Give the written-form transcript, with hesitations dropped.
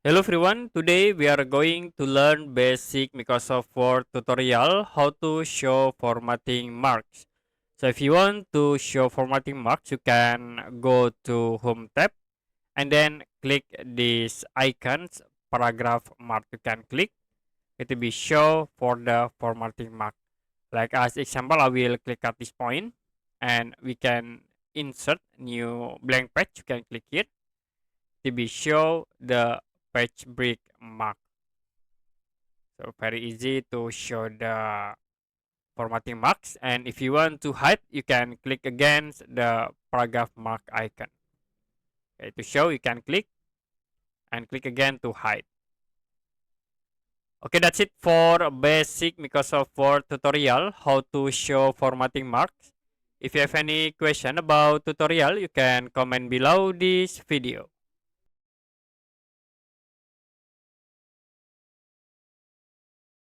Hello everyone, today we are going to learn basic Microsoft Word tutorial how to show formatting marks. So if you want to show formatting marks, you can go to Home tab and then click these icons, paragraph mark you can click. It will be show for the formatting mark. Like as example, I will click at this point and we can insert new blank page. You can click it to be show the page break mark. So very easy to show the formatting marks. And if you want to hide, you can click against the paragraph mark icon. Okay, to show, you can click and click again to hide. Okay, that's it for basic Microsoft Word tutorial, how to show formatting marks. If you have any question about tutorial, you can comment below this video.